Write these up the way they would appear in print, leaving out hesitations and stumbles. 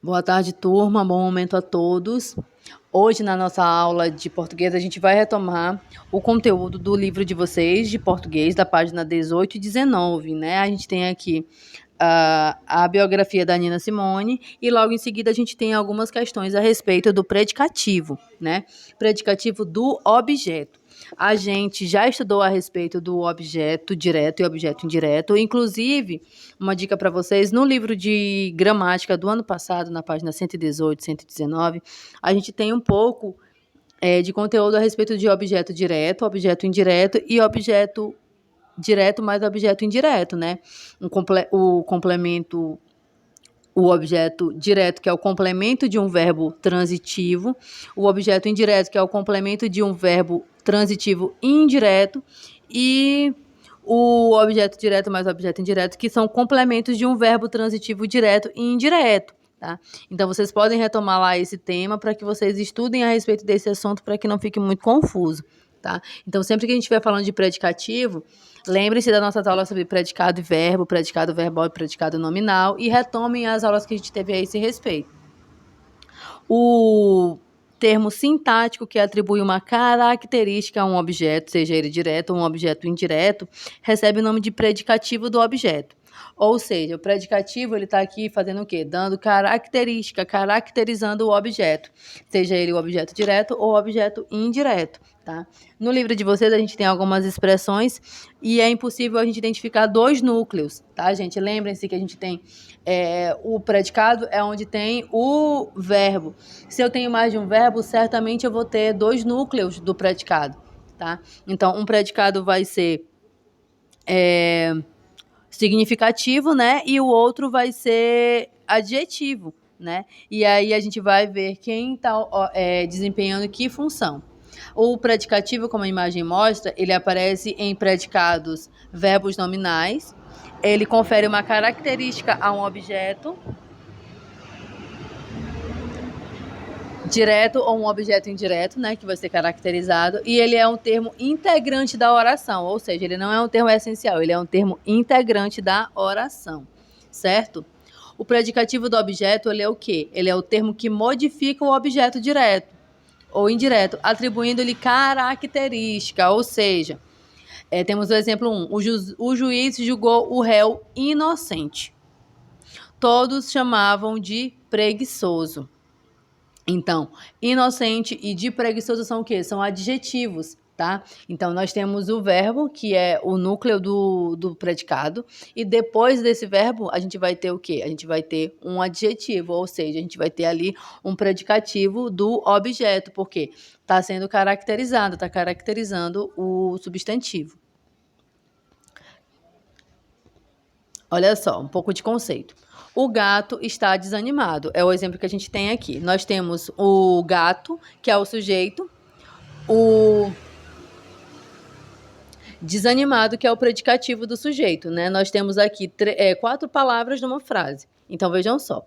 Boa tarde, turma. Bom momento a todos. Hoje, na nossa aula de português, a gente vai retomar o conteúdo do livro de vocês de português, da página 18 e 19, né? A gente tem aqui a biografia da Nina Simone e logo em seguida a gente tem algumas questões a respeito do predicativo, né? Predicativo do objeto. A gente já estudou a respeito do objeto direto e objeto indireto. Inclusive, uma dica para vocês, no livro de gramática do ano passado, na página 118, 119, a gente tem um pouco de conteúdo a respeito de objeto direto, objeto indireto e objeto direto mais objeto indireto, né? O complemento, o objeto direto, que é o complemento de um verbo transitivo, o objeto indireto, que é o complemento de um verbo transitivo indireto, e o objeto direto mais objeto indireto, que são complementos de um verbo transitivo direto e indireto. Tá? Então, vocês podem retomar lá esse tema para que vocês estudem a respeito desse assunto para que não fique muito confuso. Tá? Então, sempre que a gente estiver falando de predicativo, lembrem-se da nossa aula sobre predicado e verbo, predicado verbal e predicado nominal e retomem as aulas que a gente teve a esse respeito. O termo sintático que atribui uma característica a um objeto, seja ele direto ou um objeto indireto, recebe o nome de predicativo do objeto. Ou seja, o predicativo ele está aqui fazendo o quê? Dando característica, caracterizando o objeto, seja ele o objeto direto ou o objeto indireto. Tá? No livro de vocês a gente tem algumas expressões e é impossível a gente identificar dois núcleos, tá, gente? Lembrem-se que a gente tem o predicado é onde tem o verbo. Se eu tenho mais de um verbo, certamente eu vou ter dois núcleos do predicado, tá? Então, um predicado vai ser significativo, né? E o outro vai ser adjetivo, né? E aí a gente vai ver quem está desempenhando que função. O predicativo, como a imagem mostra, ele aparece em predicados verbos nominais. Ele confere uma característica a um objeto direto ou um objeto indireto, né, que vai ser caracterizado, e ele é um termo integrante da oração, ou seja, ele não é um termo essencial, ele é um termo integrante da oração, certo? O predicativo do objeto, ele é o quê? Ele é o termo que modifica o objeto direto ou indireto, atribuindo-lhe característica, ou seja, temos o exemplo 1, o juiz julgou o réu inocente. Todos chamavam de preguiçoso. Então, inocente e de preguiçoso são o quê? São adjetivos, tá? Então, nós temos o verbo, que é o núcleo do predicado, e depois desse verbo, a gente vai ter o quê? A gente vai ter um adjetivo, ou seja, a gente vai ter ali um predicativo do objeto, porque está sendo caracterizado, está caracterizando o substantivo. Olha só, um pouco de conceito. O gato está desanimado. É o exemplo que a gente tem aqui. Nós temos o gato, que é o sujeito, o desanimado, que é o predicativo do sujeito, né? Nós temos aqui 4 palavras numa frase. Então, vejam só.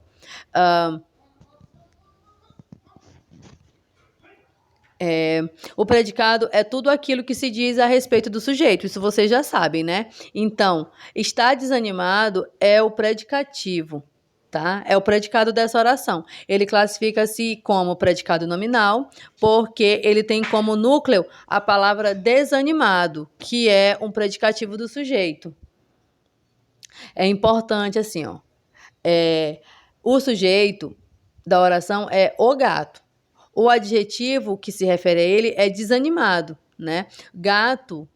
O predicado é tudo aquilo que se diz a respeito do sujeito. Isso vocês já sabem, né? Então, está desanimado é o predicativo. Tá? É o predicado dessa oração. Ele classifica-se como predicado nominal, porque ele tem como núcleo a palavra desanimado, que é um predicativo do sujeito. É importante assim, ó. O sujeito da oração é o gato. O adjetivo que se refere a ele é desanimado, né? Gato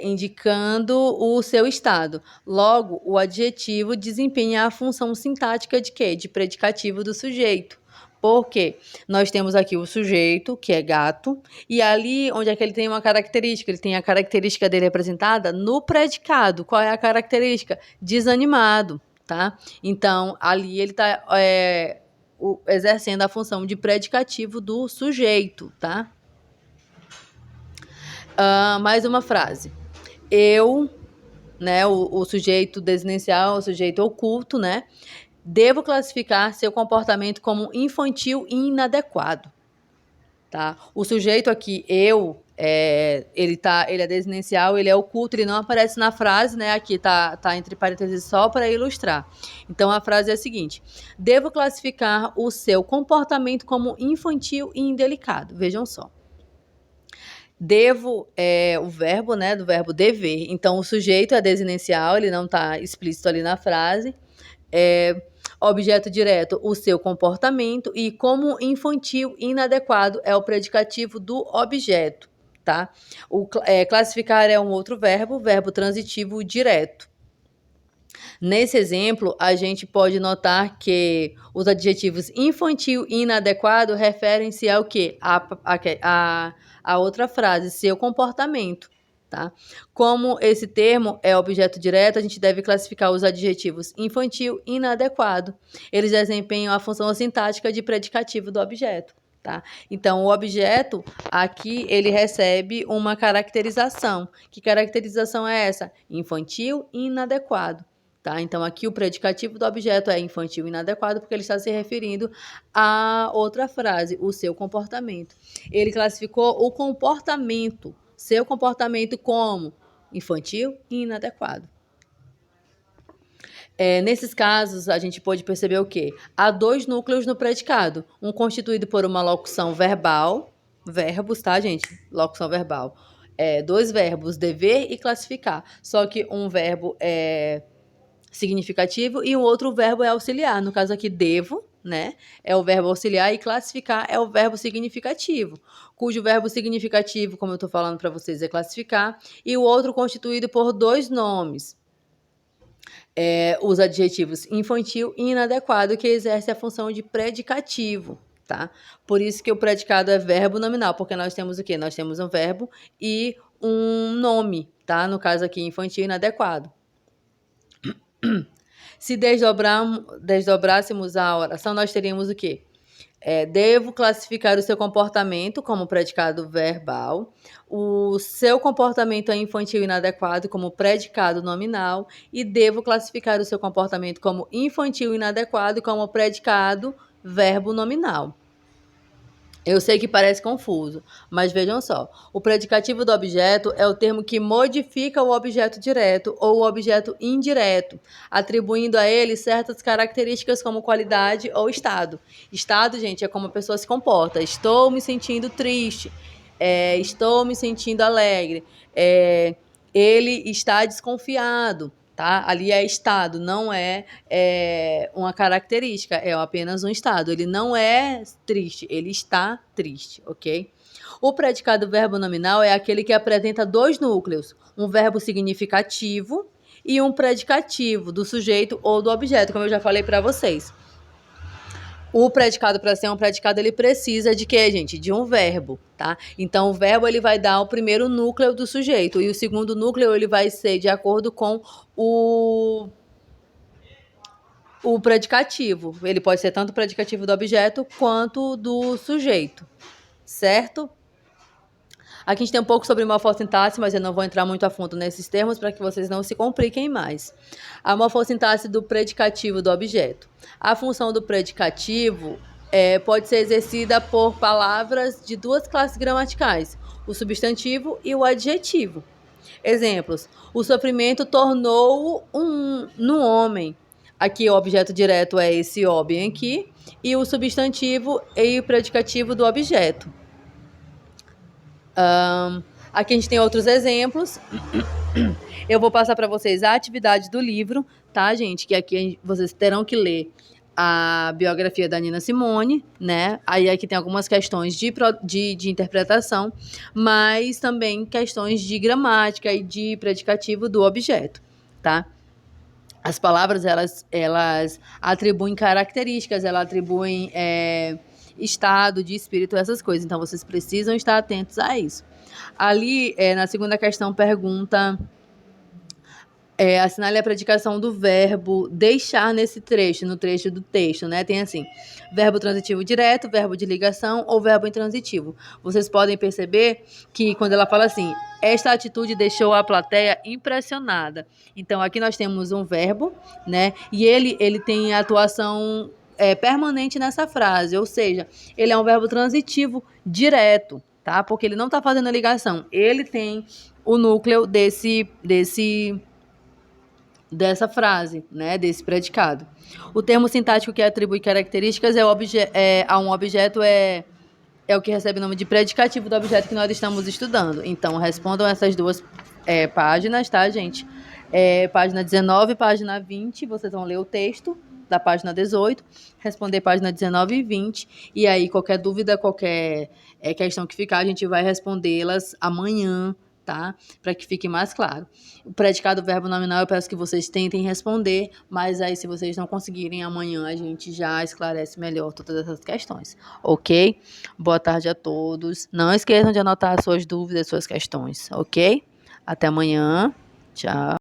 indicando o seu estado. Logo, o adjetivo desempenha a função sintática de quê? De predicativo do sujeito. Por quê? Nós temos aqui o sujeito, que é gato, e ali onde é que ele tem uma característica? Ele tem a característica dele representada no predicado. Qual é a característica? Desanimado, tá? Então, ali ele está exercendo a função de predicativo do sujeito, tá? Mais uma frase. Eu, né, o sujeito desinencial, o sujeito oculto, né, devo classificar seu comportamento como infantil e inadequado. Tá? O sujeito aqui, eu, Ele é desinencial, ele é oculto, ele não aparece na frase, né? Aqui tá entre parênteses só para ilustrar. Então a frase é a seguinte: devo classificar o seu comportamento como infantil e indelicado. Vejam só. Devo é o verbo, né? Do verbo dever. Então o sujeito é desinencial, ele não está explícito ali na frase. Objeto direto, o seu comportamento, e como infantil e inadequado é o predicativo do objeto, tá? Classificar é um outro verbo transitivo direto. Nesse exemplo, a gente pode notar que os adjetivos infantil e inadequado referem-se ao quê? A outra frase, seu comportamento. Tá? Como esse termo é objeto direto, a gente deve classificar os adjetivos infantil e inadequado. Eles desempenham a função sintática de predicativo do objeto. Tá? Então, o objeto aqui ele recebe uma caracterização. Que caracterização é essa? Infantil e inadequado. Tá? Então, aqui o predicativo do objeto é infantil e inadequado, porque ele está se referindo a outra frase, o seu comportamento. Ele classificou o comportamento, seu comportamento, como infantil e inadequado. Nesses casos, a gente pode perceber o quê? Há dois núcleos no predicado. Um constituído por uma locução verbal, verbos, tá, gente? Locução verbal. Dois verbos, dever e classificar. Só que um verbo é significativo e o outro verbo é auxiliar. No caso aqui, devo, né? É o verbo auxiliar, e classificar é o verbo significativo, cujo verbo significativo, como eu estou falando para vocês, é classificar, e o outro constituído por dois nomes. Os adjetivos infantil e inadequado, que exerce a função de predicativo, tá? Por isso que o predicado é verbo nominal, porque nós temos o quê? Nós temos um verbo e um nome, tá? No caso aqui, infantil e inadequado. Se desdobrássemos a oração, nós teríamos o quê? Devo classificar o seu comportamento como predicado verbal, o seu comportamento é infantil e inadequado como predicado nominal, e devo classificar o seu comportamento como infantil e inadequado como predicado verbo nominal. Eu sei que parece confuso, mas vejam só. O predicativo do objeto é o termo que modifica o objeto direto ou o objeto indireto, atribuindo a ele certas características como qualidade ou estado. Estado, gente, é como a pessoa se comporta. Estou me sentindo triste. Estou me sentindo alegre. Ele está desconfiado. Tá? Ali é estado, não é uma característica, é apenas um estado. Ele não é triste, ele está triste, ok? O predicado verbo nominal é aquele que apresenta dois núcleos, um verbo significativo e um predicativo do sujeito ou do objeto, como eu já falei para vocês. O predicado, para ser um predicado, ele precisa de quê, gente? De um verbo, tá? Então, o verbo, ele vai dar o primeiro núcleo do sujeito, e o segundo núcleo, ele vai ser de acordo com o predicativo. Ele pode ser tanto o predicativo do objeto quanto do sujeito, certo? Aqui a gente tem um pouco sobre morfossintaxe, mas eu não vou entrar muito a fundo nesses termos para que vocês não se compliquem mais. A morfossintaxe do predicativo do objeto. A função do predicativo pode ser exercida por palavras de duas classes gramaticais, o substantivo e o adjetivo. Exemplos: o sofrimento tornou-o no homem. Aqui o objeto direto é esse homem aqui, e o substantivo e o predicativo do objeto. Aqui a gente tem outros exemplos. Eu vou passar para vocês a atividade do livro, tá, gente? Que aqui vocês terão que ler a biografia da Nina Simone, né? Aí aqui tem algumas questões de interpretação, mas também questões de gramática e de predicativo do objeto, tá? As palavras, elas atribuem características, elas atribuem estado de espírito, essas coisas. Então, vocês precisam estar atentos a isso. Ali, na segunda questão, pergunta... assinale a predicação do verbo deixar nesse trecho, no trecho do texto, né? Tem assim, verbo transitivo direto, verbo de ligação ou verbo intransitivo. Vocês podem perceber que quando ela fala assim, esta atitude deixou a plateia impressionada. Então, aqui nós temos um verbo, né? E ele tem atuação permanente nessa frase, ou seja, ele é um verbo transitivo direto, tá? Porque ele não tá fazendo a ligação. Ele tem o núcleo dessa frase, né, desse predicado. O termo sintático que atribui características a um objeto é o que recebe o nome de predicativo do objeto que nós estamos estudando. Então, respondam essas duas páginas, tá, gente? Página 19 e página 20, vocês vão ler o texto da página 18, responder página 19 e 20, e aí qualquer dúvida, qualquer questão que ficar, a gente vai respondê-las amanhã, tá? Para que fique mais claro. O predicado verbo nominal, eu peço que vocês tentem responder, mas aí se vocês não conseguirem, amanhã a gente já esclarece melhor todas essas questões, ok? Boa tarde a todos. Não esqueçam de anotar suas dúvidas, suas questões, ok? Até amanhã. Tchau.